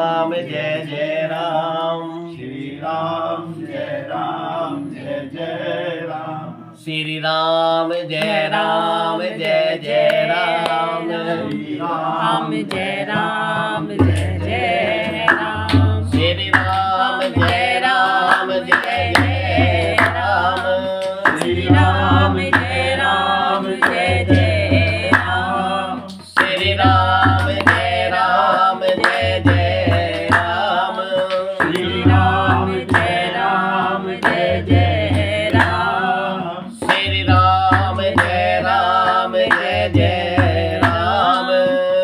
राम जय जय राम, श्री राम जय राम जय जय राम, श्री राम जय राम जय जय राम, श्री राम जय राम जय जय राम, श्री राम जय राम जय जय राम, श्री राम जय राम जय जय राम, श्री राम जय राम जय जय राम, श्री राम जय राम जय जय राम, श्री राम जय राम जय जय राम,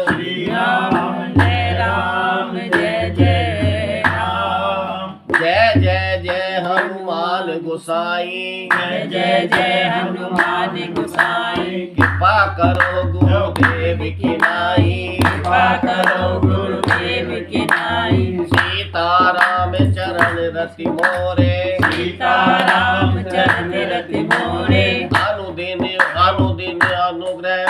श्री राम जय राम जय जय राम, जय जय जय हनुमान गोसाई, जय जय जय हनुमान गोसाई, कृपा करो गुरुदेव की नाई, कृपा करो गुरुदेव की नाई, सीताराम चरण रति मोरे, सीताराम चरण रति मोरे, अनुदिन अनुदिन अनुग्रह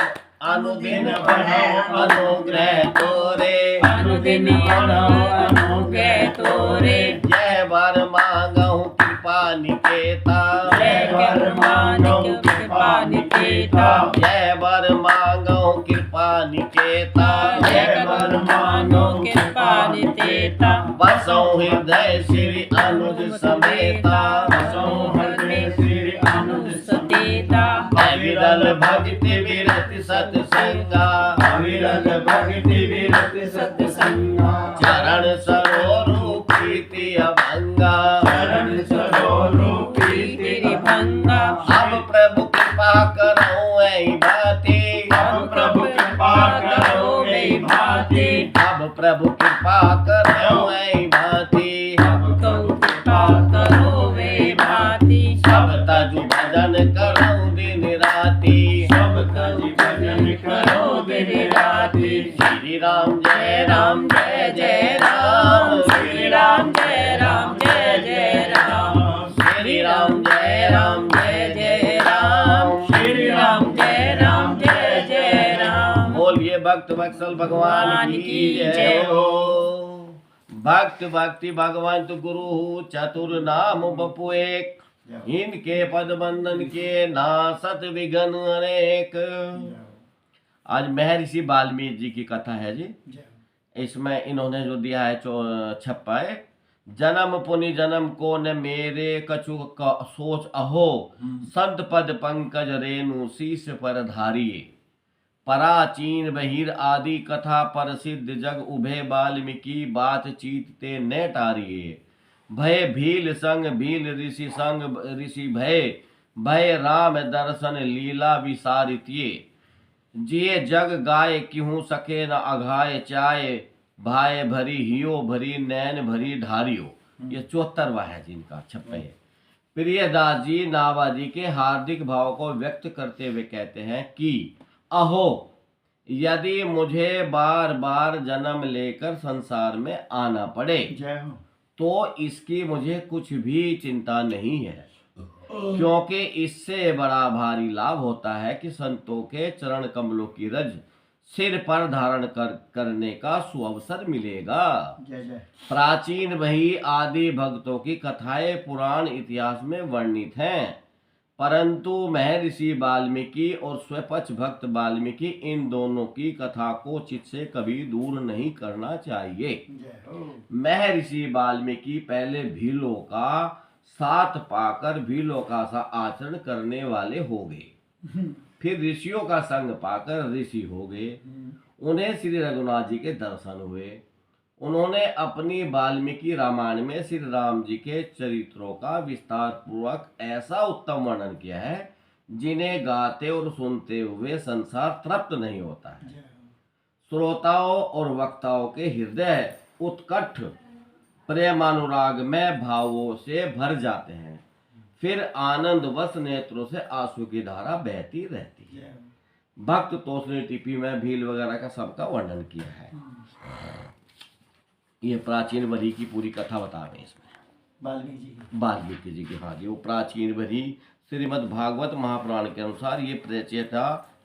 अनुदिन बढ़ो अनुग्रह तोरे, अनुदिन अनुग्रह तोरे, जय वर मांगहु कृपा निकेता, जय वर मांगहु कृपा निकेता, जय वर मांगहु कृपा निकेता, जय वर मांगहु कृपा निकेता, बसौ हृदय श्री अनुज समेता, हृदय श्री अनुज समेता, अविरल भक्ति विरति सत्संगा, अविरल भक्ति विरत सत्संगा, चरण सरोरु प्रीति अभंगा, चरण सरोरु प्रीति तेरी भंगा, अब प्रभु कृपा करो ऐ भांति, अब प्रभु कृपा करो मेरी भांति, अब प्रभु कृपा करो ऐ भांति, अब तो कृपा करो वे भांति, सब तजु भजन करो दिन राति, सब तज भजन करो दिन राति, श्री राम जय राम जय जय राम, श्री राम जय राम जय जय राम, श्री राम जय राम जय जय राम, श्री राम जय राम जय जय राम, बोलिए भक्त वत्सल भगवान की जय हो। भक्त भक्ति भगवान तो गुरु चतुर नाम बपु एक, इनके पद बंधन के नासत विघन अनेक। आज महर्षि वाल्मीकि जी की कथा है जी। इसमें इन्होंने जो दिया है छप्पा है, जन्म पुनि जन्म को न मेरे कछु सोच अहो, संत पद पंकज रेणु शीश पर धारिये, पराचीन बहिर आदि कथा प्रसिद्ध जग उभे वाल्मीकि बातचीत ते न टारिये, भय भील संग भील ऋषि संग ऋषि भय, भय राम दर्शन लीला विसारितिये, जिये जग गाय किहूँ सके न अघाय चाय, भाय भरी हियो भरी नैन भरी ढारियो। ये 74वां है जिनका छप्पे। प्रियदास जी नावाजी के हार्दिक भाव को व्यक्त करते हुए कहते हैं कि अहो, यदि मुझे बार बार जन्म लेकर संसार में आना पड़े जय हो, तो इसकी मुझे कुछ भी चिंता नहीं है, क्योंकि इससे बड़ा भारी लाभ होता है कि संतों के चरण कमलों की रज सिर पर धारण करने का सुअवसर मिलेगा। जय जय। प्राचीन वही आदि भक्तों की कथाएं पुराण इतिहास में वर्णित हैं, परंतु महर्षि वाल्मीकि और स्वपक्ष भक्त वाल्मीकि इन दोनों की कथा को चित्त से कभी दूर नहीं करना चाहिए। जय हो। महर्षि वाल्मीकि पहले भीलों का साथ पाकर भीलों का सा आचरण करने वाले हो गए, फिर ऋषियों का संग पाकर ऋषि हो गए। उन्हें श्री रघुनाथ जी के दर्शन हुए। उन्होंने अपनी वाल्मीकि रामायण में श्री राम जी के चरित्रों का विस्तार पूर्वक ऐसा उत्तम वर्णन किया है जिन्हें गाते और सुनते हुए संसार तृप्त नहीं होता है। श्रोताओं और वक्ताओं के हृदय उत्कट प्रेमानुराग में भावों से भर जाते हैं, फिर आनंद वश नेत्रों से आंसू की धारा बहती रहती है। भक्त तोषणी टिपी में भील वगैरह का सबका वर्णन किया है। ये प्राचीन वरी की पूरी कथा बता रहे हैं इसमें वाल्मीकि जी की। हाँ जी, वो प्राचीन वरी श्रीमद् भागवत महापुराण के अनुसार ये प्रचेता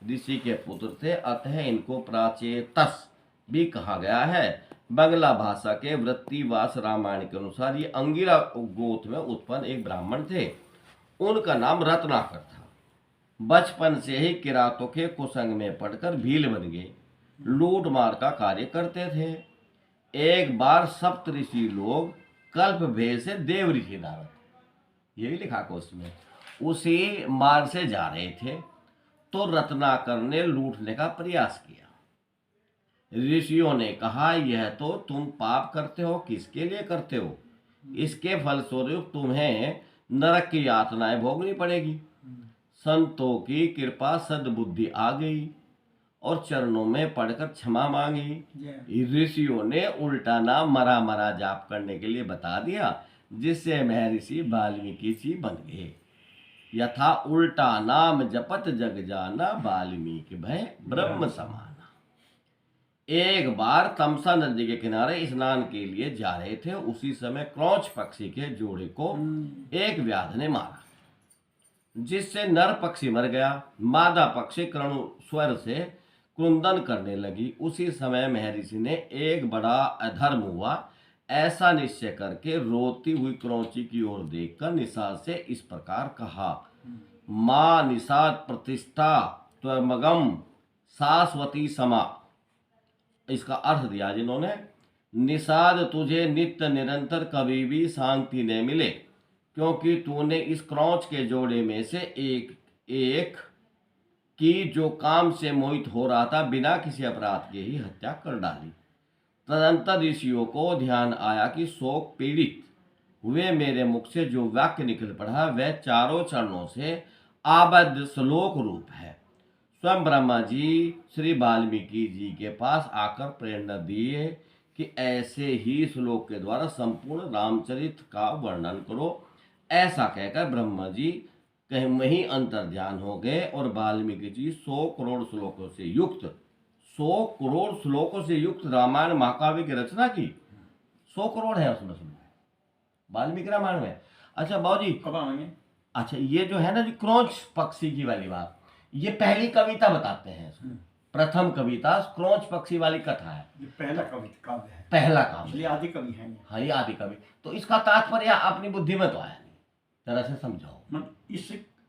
ऋषि के पुत्र थे, अतः इनको प्राचेतस भी कहा गया है। बंगला भाषा के वृत्तिवास रामायण के अनुसार ये अंगिरा गोत्र में उत्पन्न एक ब्राह्मण थे। उनका नाम रत्नाकर था। बचपन से ही किरातों के कुसंग में पड़कर भील बन गए। लूट मार का कार्य करते थे। एक बार सप्तऋषि लोग कल्प भेद से देव ऋषि नारद, ये भी लिखा को उसमें, उसी मार्ग से जा रहे थे तो रत्नाकर ने लूटने का प्रयास किया। ऋषियों ने कहा, यह तो तुम पाप करते हो, किसके लिए करते हो? इसके फलस्वरूप तुम्हें नरक की यातनाएं भोगनी पड़ेगी। संतों की कृपा सद्बुद्धि आ गई और चरणों में पड़कर क्षमा मांगी। ऋषियों ने उल्टा नाम मरा मरा जाप करने के लिए बता दिया, जिससे महर्षि वाल्मीकि जी बन गए। यथा उल्टा नाम जपत जग जाना, वाल्मीकि भय ब्रह्म समाना। एक बार तमसा नदी के किनारे स्नान के लिए जा रहे थे। उसी समय क्रौच पक्षी के जोड़े को एक व्याध ने मारा, जिससे नर पक्षी मर गया। मादा पक्षी करुण स्वर से क्रुंदन करने लगी। उसी समय महर्षि ने एक बड़ा अधर्म हुआ ऐसा निश्चय करके रोती हुई क्रौची की ओर देखकर निषाद से इस प्रकार कहा, माँ निषाद प्रतिष्ठा त्वमगम शाश्वती समा। इसका अर्थ दिया जिन्होंने, निषाद तुझे नित्य निरंतर कभी भी शांति न मिले, क्योंकि तूने इस क्रौच के जोड़े में से एक की जो काम से मोहित हो रहा था, बिना किसी अपराध के ही हत्या कर डाली। तदंतर ऋषियों को ध्यान आया कि शोक पीड़ित हुए मेरे मुख से जो वाक्य निकल पड़ा वह चारों चरणों से आबद्ध श्लोक रूप है। स्वयं ब्रह्मा जी श्री वाल्मीकि जी के पास आकर प्रेरणा दिए कि ऐसे ही श्लोक के द्वारा संपूर्ण रामचरित का वर्णन करो। ऐसा कहकर ब्रह्मा जी कहीं वहीं अंतर्ध्यान हो गए और वाल्मीकि जी 100 करोड़ श्लोकों से युक्त रामायण महाकाव्य की रचना की। 100 करोड़ है उसमें वाल्मीकि रामायण में। अच्छा बाबू जी, कब आएंगे? अच्छा ये जो है ना, जो क्रौच पक्षी की वाली बात, ये पहली कविता बताते हैं। प्रथम कविता क्रौच पक्षी वाली कथा है। ये पहला कविता काव्य है, पहला काव्य, इसलिए आदि कवि है ये। हाँ ये आदि कवि। तो इसका तात्पर्य अपनी बुद्धि में तो आया नहीं, जरा से समझाओ।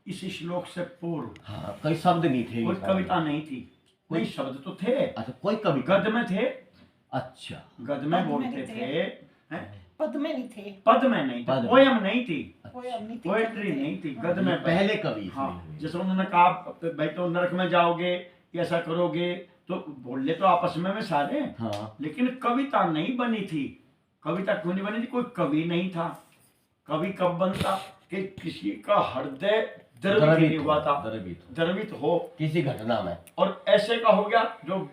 इस श्लोक से पूर्व हाँ कोई शब्द नहीं थे, कोई कविता नहीं थी। कोई शब्द तो थे। अच्छा कोई कवि गद में थे। अच्छा गद में बोलते थे, पद में नहीं थे, पद में नहीं थे, पोयम नहीं थी, पोएट्री नहीं थी, गद में पहले कवि। हाँ, जैसे उन्होंने कहा भाई तो नरक में जाओगे, ऐसा करोगे, तो बोले तो आपस में सारे। हाँ। लेकिन कविता नहीं बनी थी। कविता क्यों नहीं बनी थी? कोई कवि नहीं था। कवि कब बनता कि किसी का हृदय द्रवित हुआ था, द्रवित हो किसी घटना में, और ऐसे का हो गया जो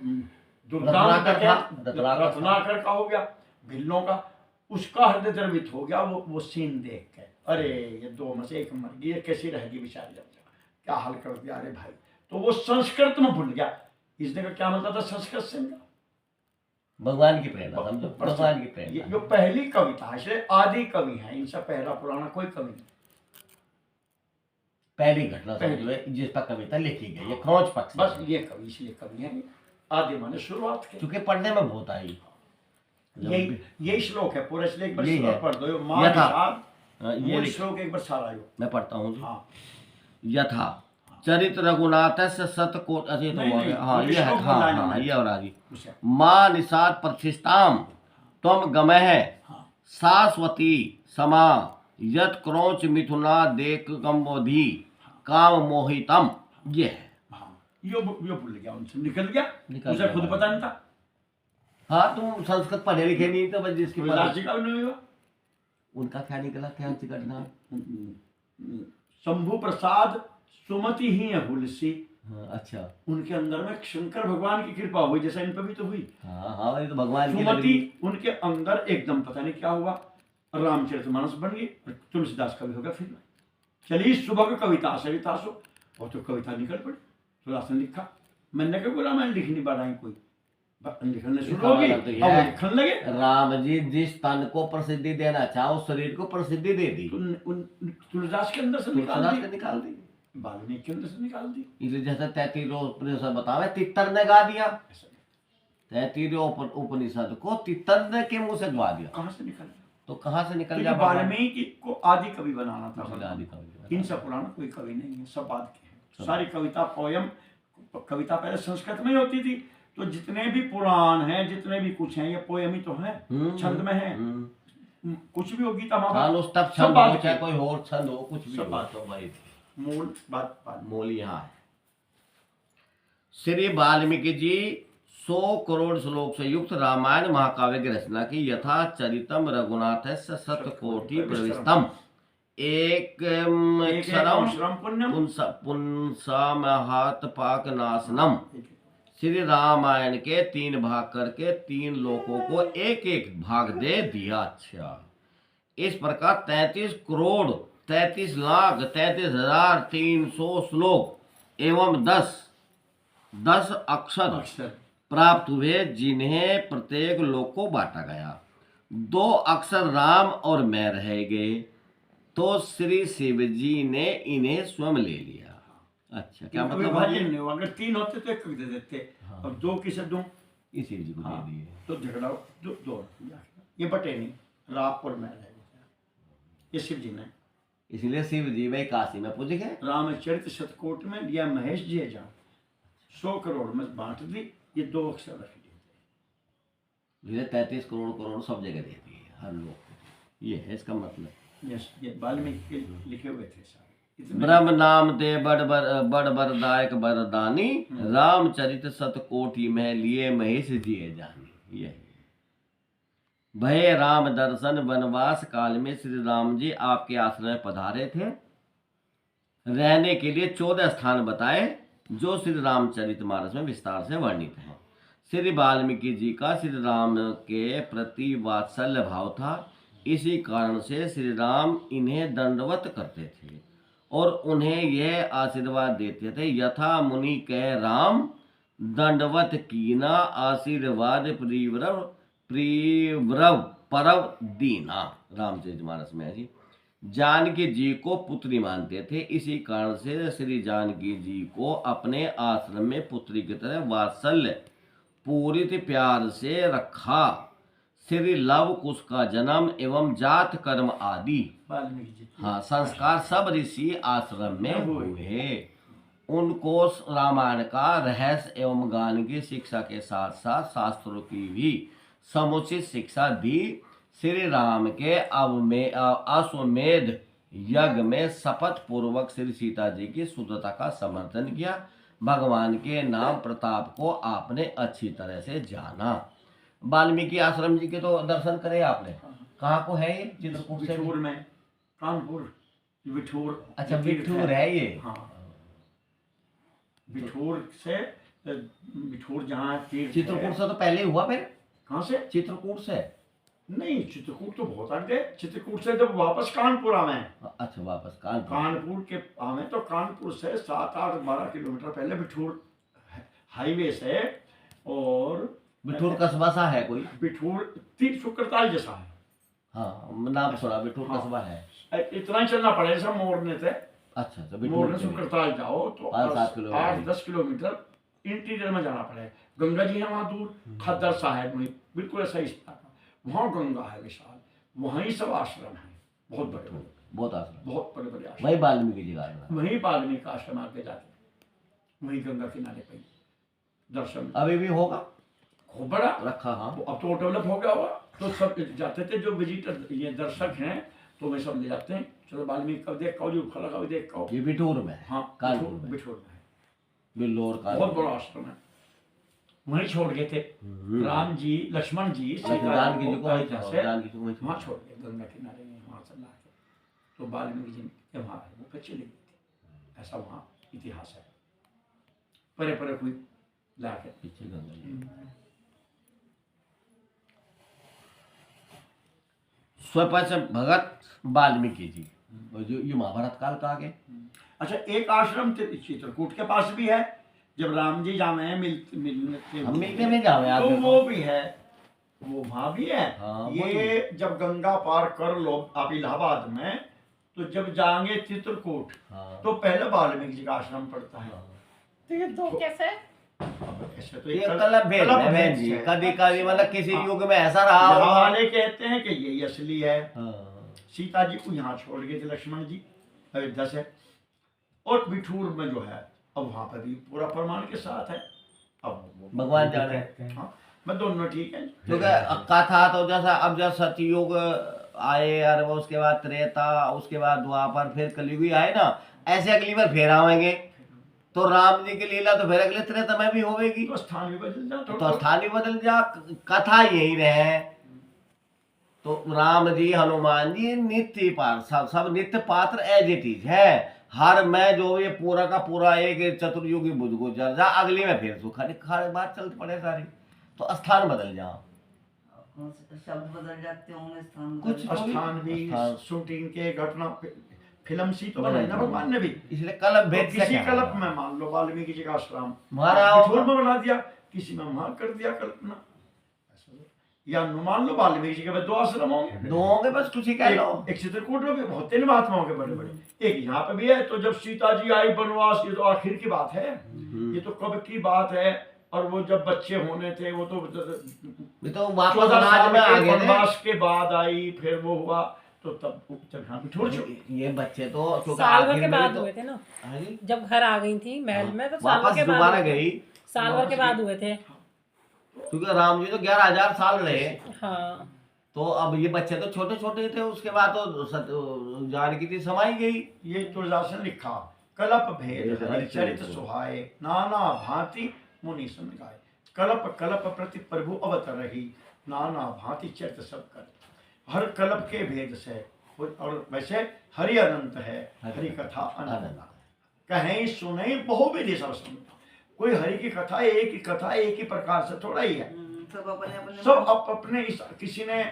रत्नाकर का हो गया, भिल्लों का, उसका हृदय द्रवित हो गया। वो सीन देख के, अरे ये दो में से एक मर गई, कैसी रहेगी बेचारी, क्या हाल कर दिया अरे भाई। तो वो संस्कृत में भूल गया। इसने का क्या मतलब था संस्कृत से? भगवान की प्रेरणा, समझो भगवान की प्रेरणा। जो पहली कविता है, इसलिए आदि कवि है, इनसे पहला पुराना कोई कवि नहीं। पहली घटना जिस पर कविता लिखी गई है क्रौच पक्षी, बस ये कवि इसलिए कवि है। आदि माने शुरुआत के, क्योंकि पढ़ने में बहुत आई। यही श्लोक है पूरा, इसलिए एक बार श्लोक पढ़ दो। ये श्लोक एक बार सारा मैं पढ़ता हूँ। हाँ। यथा चरित रघुनाथ से सतको अचित हुआ। हाँ ये है, हाँ हाँ ये और आगे। माँ निषाद प्रतिष्ठाम त्वम गमः शाश्वती समा यत क्रौच मिथुना देख गम्बोधि काम मोहितम। ये है। यो भूल गया, उनसे निकल गया, उसे खुद पता नहीं था। हाँ तुम संस्कृत पढ़े लिखे नहीं तो बस जिसकी उनका क्या निकला, क्या घटना? शंभु प्रसाद सुमति ही है हुलसी। हाँ, अच्छा उनके अंदर में शंकर भगवान की कृपा हुई, जैसा इन पर भी तो हुई। हाँ हाँ तो भगवान की सुमति उनके अंदर एकदम पता नहीं क्या हुआ, रामचरितमानस बन गई, तुलसीदास कवि हो गया। फिर चलिए सुबह की कविता सरितासो, और तो कविता निकल पड़ी। तुलसीदास ने लिखा, मैंने कहा रामायण लिख नहीं पा रहा है कोई, लिखने शुरू हो गई, लिखने लगे। राम जी जिस तन को प्रसिद्धि देना चाहो, शरीर को प्रसिद्धि दे दी। तुलसीदास के अंदर से निकाल दी, वाल्मीकि के अंदर से निकाल दी। इसलिए जैसे 33 रोज बतावे तितर ने गा दिया, 33 उपनिषद को तितंद के मुंह से गवा दिया, कहाँ से निकल गया? तो कहाँ से निकल क्योंकि गया भगवान? वाल्मीकि को आदि कवि बनाना था। इसलिए आदि कवि। इन सब पुराण कोई कवि नहीं है, सब बाद के हैं। सारी कविता पोयम, कविता पहले संस्कृत में ही होती थी, तो जितने भी पुराण हैं, जितने भी कुछ हैं, ये पोयम ही तो है, छंद में है। कुछ भी हो, गीता महाभारत तब सब छंद बात हो, के। चाहे कोई और छंद हो, कुछ भी सब हो, बात तो भाई मूल बात मूल यहाँ है। श्री वाल्मीकि जी 100 करोड़ श्लोक से युक्त रामायण महाकाव्य की रचना की। यथा चरितम रघुनाथ शतकोटि प्रविष्टम एक एक श्रम पुण्यम पुंसामहात पाक नाशनम। श्री रामायण के 3 भाग करके 3 लोकों को एक एक भाग दे दिया। अच्छा, इस प्रकार 33 करोड़ 33 लाख 33,300 श्लोक एवं 10 अक्षर प्राप्त हुए, जिन्हें प्रत्येक लोक को बांटा गया। 2 अक्षर राम और मैं रह गए, तो श्री शिव जी ने इन्हें स्वयं ले लिया। अच्छा, क्या मतलब विभाजन नहीं हुआ, अगर 3 होते तो एक दे देते, अब 2 किसे दूं? इस शिव जी को दे दिए। तो झगड़ा दो ये बटे नहीं, राप और मैं रह गया, ये शिव जी ने। इसलिए शिव जी भाई काशी में पूज गए। रामचरित शतकोट में लिया महेश जी जान, 100 करोड़ में बांट दी, ये 2 अक्षर रख दिए। 33 करोड़ सब जगह दे दिए हर लोग को। ये है इसका मतलब। यस, ये वाल्मीकि के लिखे हुए थे सारे। ब्रह्म नाम दे बड़ बरदायक बरदानी, रामचरित शतकोटि में लिए महेश जिए जानी। ये भय राम दर्शन वनवास काल में श्री राम जी आपके आश्रम में पधारे थे। रहने के लिए 14 स्थान बताए, जो श्री रामचरितमानस में विस्तार से वर्णित है। श्री वाल्मीकि जी का श्री राम के प्रति वात्सल्य भाव था। इसी कारण से श्री राम इन्हें दंडवत करते थे और उन्हें यह आशीर्वाद देते थे, यथा मुनि कह राम दंडवत कीना, आशीर्वाद प्रिव्रव परव दीना। रामचरितमानस में है जी। जानकी जी को पुत्री मानते थे, इसी कारण से श्री जानकी जी को अपने आश्रम में पुत्री की तरह वात्सल्य पूरित प्यार से रखा। श्री लव कुश का जन्म एवं जात कर्म आदि संस्कार सब ऋषि आश्रम में हुए। उनको रामायण का रहस्य एवं ज्ञान की शिक्षा के साथ साथ शास्त्रों की भी समुचित शिक्षा दी। श्री राम के अश्वमेध यज्ञ में शपथ पूर्वक श्री सीता जी की शुद्धता का समर्थन किया। भगवान के नाम प्रताप को आपने अच्छी तरह से जाना। वाल्मीकि आश्रम जी के तो दर्शन करे आपने। कहाँ को है ये? चित्रकूट से में कानपुर बिठूर। अच्छा, बिठूर है ये। हाँ, बिठूर से बिठूर जहाँ चित्रकूट से तो पहले ही हुआ। फिर कहाँ से? चित्रकूट से नहीं, चित्रकूट तो बहुत आगे। चित्रकूट से जब वापस कानपुर आवे। अच्छा, वापस कानपुर के आवे तो कानपुर से 7-8-12 किलोमीटर पहले बिठूर हाईवे से, और बिठूर कस्बा सा है कोई? बिठूर तीर शुक्रताल जैसा है। हाँ, नाम सुना, बिठूर कस्बा है। इतना ही चलना पड़ेगा, सब मोड़ने थे। अच्छा, तो मोड़ने शुक्रताल जाओ तो 8-10 किलोमीटर इंटीरियर में जाना पड़ेगा। गंगा जी है वहाँ दूर, खद्दर साहब में बिल्कुल ऐसा ही स्थान, वहाँ गंगा है विशाल, वहीं सब आश्रम है, बहुत बड़े आश्रम, बहुत बड़े बड़े आश्रम। वही वाल्मीकि जी का, वहीं वाल्मीकि आश्रम आगे जाके वहीं गंगा किनारे पे दर्शन अभी भी होगा, खूब बड़ा रखा। हाँ, अब तो डेवलप हो गया होगा, तो सब जाते थे जो विजिटर, ये दर्शक हैं, तो वे सब ले जाते हैं, चलो वाल्मीकि का देख जो फला का देख कहो। ये बिठूर में? हाँ, बिठूर में बिल्लोर का बहुत बड़ा आश्रम है। वहीं छोड़ गए थे राम जी, लक्ष्मण जी, जानकी जी को वहाँ छोड़ गए गंगा किनारे में, वहाँ से ला के तो वाल्मीकि जी के वहाँ वो फिर चले गए थे। ऐसा वहाँ इतिहास है, परे परे कोई ला के पीछे गंगा। स्वपच भगत वाल्मीकि जी, जो ये महाभारत काल का आगे। अच्छा, एक आश्रम चित्रकूट के पास भी है, जब राम जी जावे मिलते में जावे तो वो भी है, वो वहाँ भी है। हाँ, ये जब गंगा पार कर लो आप इलाहाबाद में, तो जब जाएंगे चित्रकूट, हाँ, तो पहले वाल्मीकि जी का आश्रम पड़ता है। तो ये 2 कैसे? अब ऐसे तो ये कलप भेद है बहन जी, कभी कभी मतलब किसी युग में ऐसा रहा यहाँ होगा। वाले कहते हैं कि यही असली है। हाँ। सीता जी को यहाँ छोड़ गए थे लक्ष्मण जी अयोध्या से, और बिठूर में जो है अब वहां पर भी पूरा प्रमाण के साथ है। अब भगवान जाने। हाँ, मैं दोनों ठीक है। क्योंकि कथा तो जैसा अब जब सतयुग आए और वो उसके बाद त्रेता, उसके बाद द्वापर, फिर कलयुग आए ना, ऐसे अगली बार फिर आएंगे तो राम जी की लीला तो फिर अगले त्रेता में भी होगी, तो स्थान भी बदल जा तो स्थान भी बदल जा, कथा यही रहे। तो राम जी हनुमान जी नित्य पात्र, सब नित्य पात्र एज इट इज है। हर मैं जो ये पूरा का पूरा एक चतुर्युगी बुद्ध गुजर जा, अगली में फिर सुखा खारे बात चलते पड़े सारी, तो स्थान बदल जाओ, शब्द बदल जाते होंगे, स्थान कुछ बदल स्थान भी स्थान। शूटिंग के घटना फिल्म सी तो बनाई ना भगवान ने भी। इसलिए कलप तो भेद से किसी क्या कल्प है? में मान लो वाल्मीकि जी का आश्रम महाराज बिठूर में बना दिया, किसी में वहां कर दिया कल्पना, या मान लो वाल्मीकि जी के बाद 2 आश्रम होंगे, दो होंगे बस, कुछ ही कह लो। एक चित्रकूट में भी होते हैं महात्माओं के बड़े बड़े, एक यहाँ पे भी है। तो जब सीता जी आई वनवास, ये तो आखिर की बात है, ये तो कब की बात है। और वो जब बच्चे होने थे वो तो ये तो वापस 14 राज साल में आ के गए थे। वनवास के बाद आई, फिर वो हुआ तो तब यहाँ बिठूर चुके। ये बच्चे तो क्योंकि साल भर आखिर के में बाद तो- हुए थे ना, हाँ जी, जब घर आ गई थी महल में, तो साल भर वापस के बाद दोबारा हुए थे। गई, साल भर के बाद हुए थे। क्योंकि राम जी तो 11,000 साल रहे। हाँ, तो अब ये बच्चे तो छोटे छोटे थे, उसके बाद तो जानकी थी समाई गई। ये तुलसीदास ने लिखा, कलप भेद हरिचरित सुहाए, नाना भांति मुनि सन गाए। कलप कलप प्रति प्रभु अवतर रही, नाना भांति चरित सब कर। हर कलप के भेद से, और वैसे हरि अनंत है, हरि कथा अनंत। कहीं सुने बहुविधि सब सुनता। कोई हरि की कथा एक ही कथा एक ही प्रकार से थोड़ा ही है, सब अपने अपने सब अपने किसी ने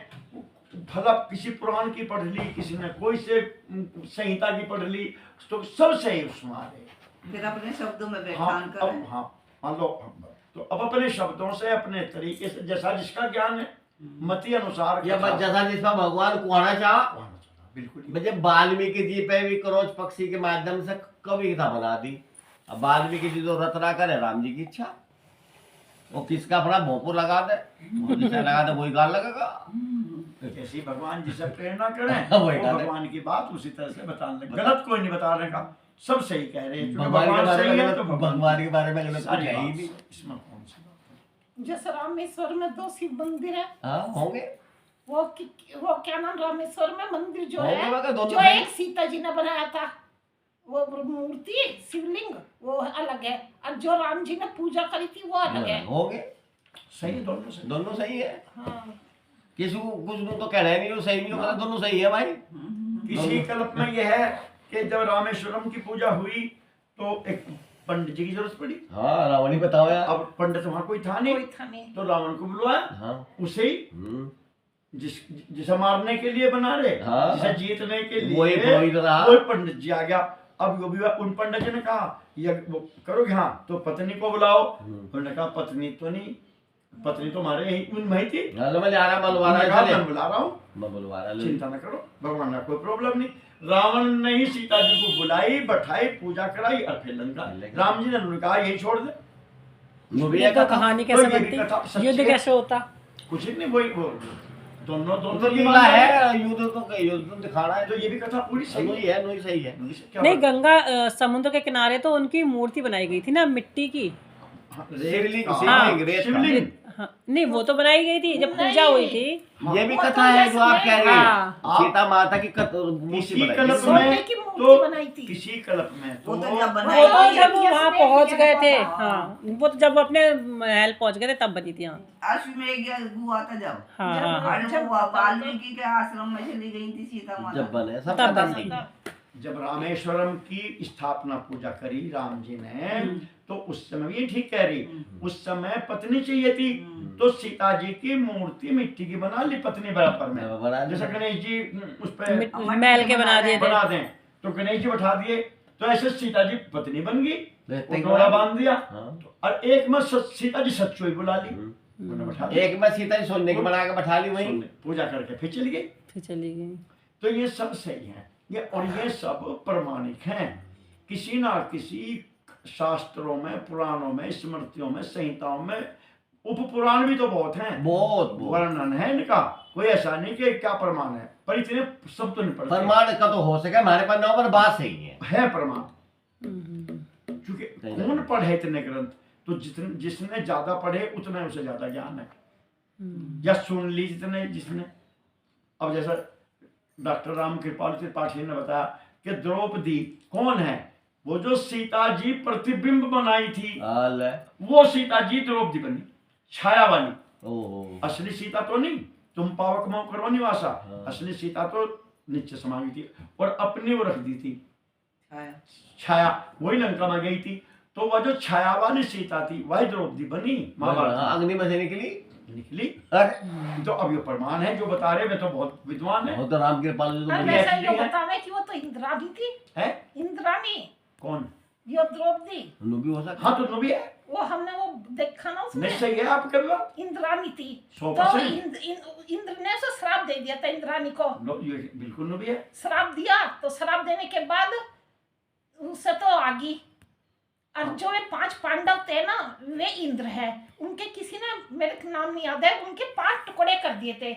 भला किसी पुराण की पढ़ ली, किसी ने कोई से संहिता की पढ़ ली, तो सब सही उसमें आ रहे। फिर अपने शब्दों में हाँ, व्याख्यान अब करें। हाँ मान लो, तो अब अपने शब्दों से अपने तरीके से जैसा जिसका ज्ञान है मति अनुसार या कथा- बस जैसा जिसका भगवान को आना चाह, बिल्कुल ही। मुझे वाल्मीकि जी पे भी क्रोच पक्षी के माध्यम से कविता बना दी। अब वाल्मीकि जी तो रचना करे, राम जी की इच्छा, वो किसका अपना भोंपू लगा दे, वो जिसे लगा दे वही गाल लगेगा। जैसे भगवान जिसे प्रेरणा करें वही वो करें। भगवान की बात उसी तरह से बताने लगे। गलत कोई नहीं बता रहे का, सब सही कह रहे हैं, क्योंकि भगवान के भगवान बारे सही है में तो भगवान के बारे में कुछ सारी है ही बात नहीं। इसमें कौन सी बात है? जैसे रामेश्वर में 2 शिव मंदिर है, हाँ होंगे, वो वो क्या नाम, रामेश्वर में मंदिर जो होंगे है, मगर दोनों जो सही- एक सीता जी ने बनाया था, वो मूर्ति शिवलिंग वो अलग है, और जो राम जी ने पूजा करी थी वो अलग है। होंगे, सही है, दोनों सही। दोनों सही है। हाँ। किसी को कुछ तो कह रहे नहीं, वो सही नहीं होगा, दोनों सही है भाई। किसी कल्प में यह है कि जब रामेश्वरम की पूजा हुई तो एक पंडित जी की जरूरत पड़ी। हाँ रावण ही बताओ यार। अब पंडित वहां कोई था नहीं, कोई था नहीं। तो रावण को बुलवाया, हाँ उसे ही जिसे मारने के लिए बना रहे, हाँ। जिसे जीतने के लिए वही पुरोहित रहा। वही पंडित जी आ गया। अब वो भी उन पंडित जी ने कहा ये वो करोगे, हाँ तो पत्नी को बुलाओ। उन्होंने कहा पत्नी तो नहीं, पत्नी तो हमारे यही उनमें ही थी। हाँ, तो मैं जा रहा बुलवा उन्होंने कहा रहा मैं बुला रहा हूँ, मैं बुलवा रहा चिंता न करो, भगवान का कोई प्रॉब्लम नहीं। रावण ने ही सीता जी को बुलाई, बैठाई, पूजा कराई और फिर लंका। राम जी ने कहा यही छोड़ दे, वो भी ये एक तो कथा। कहानी तो कैसे ये भी कथा बनती, सच्ची युद्ध है। कैसे होता। कुछ नहीं, वही वो दोनों तो दोनों की लीला बात है, युद्ध तो दिखाना है, तो ये भी कथा पूरी सही सही है, नहीं सही है। क्या नहीं, बात? गंगा समुद्र के किनारे तो उनकी मूर्ति बनाई गई थी ना, मिट्टी की। हाँ, शिवलिंग का- शिवलिंग रेत का। शिवलिंग हाँ, नहीं वो तो बनाई गई थी जब पूजा हुई थी। ये भी वो कथा तो है जो आप जैसे कह रही हाँ। हैं, सीता माता की मूर्ति किसी बनाई कल्प है। सोने में की मूर्ति तो बनाई थी। किसी कल्प में वो तो तो जब वो बनाई तो थी, जब यज्ञ वहाँ में पहुँच गए थे, किया था। हाँ वो तो जब अपने महल पहुँच गए थे तब बनी थी। हाँ अश्वमेध हुआ था जब हाँ जब- हाँ और जब- वो वाल्मीकि के आश्रम में चली गई थी सीता जब माता। बने सब तब कथा बनी। सही है। जब रामेश्वरम की स्थापना पूजा करी राम जी ने, तो उस समय ये ठीक कह रही, उस समय पत्नी चाहिए थी, तो सीता जी की मूर्ति मिट्टी की बना ली पत्नी बराबर में। बना ली। जैसे गणेश जी उस पे महल के बना दिए थे। बना दें, तो गणेश जी बैठा दिए, तो ऐसे सीता जी पत्नी बन गई, देखते वो डोरा बांध दिया। हाँ। और एक में सीता जी सच्चो ही बुला ली, उन्हें बैठा दिया। एक में सीता जी सोने की बना के बैठा ली वही। सुनने, पूजा करके फिर चली गई। फिर चली गई। तो ये सब सही है, ये और ये सब प्रमाणिक हैं। किसी ना किसी शास्त्रों में, पुराणों में, स्मृतियों में, संहिताओं में उपपुराण भी तो बहुत हैं, बहुत बहुत वर्णन है इनका। कोई ऐसा नहीं कि क्या प्रमाण है, पर इतने सब तो नहीं पढ़ते। प्रमाण का तो हो सके हमारे पास ना, पर बात सही है प्रमाण, क्योंकि नहीं, कौन पढ़े इतने ग्रंथ, तो जिसने ज्यादा पढ़े उतना उसे ज्यादा ज्ञान है, या सुन ली जिसने। अब जैसा डॉक्टर राम कृपाल त्रिपाठी ने बताया कि द्रौपदी कौन है, वो जो सीता जी प्रतिबिंब बनाई थी, हाल है। वो सीता जी द्रौपदी बनी, छाया वाली। ओहो असली सीता तो नहीं, तुम पावक मोह करो निवासा, हाँ। असली सीता तो नीचे समा गई थी और अपनी वो रख दी थी छाया। छाया, वही लंका में गई थी। तो वह जो छाया वाली सीता थी वही द्रौपदी बनी महाभारत में। अग्नि में से निकली। निकली। अरे तो अब ये प्रमाण है जो बता रहे, वे तो बहुत विद्वान है। वो तो राम के पाल और ये वैसा ऐसी ये है। बतावे कि वो तो इंद्राणी थी, है इंद्राणी, कौन? यो द्रौपदी, भी हो सकता हाँ तो नो भी है, वो हमने वो देखा ना उसमें, निश्चय है आपके बात। इंद्राणी थी। 100% तो इंद्र ने उसे श्राप दे दिया था इंद्राणी को, ये बिल्कुल नो भी है। श्राप दिया, तो श्राप देने के बाद उससे तो आगी। और जो वे 5 पांडव थे ना, वे इंद्र है, उनके किसी ने, मेरे को नाम नहीं याद है, उनके 5 टुकड़े कर दिए थे।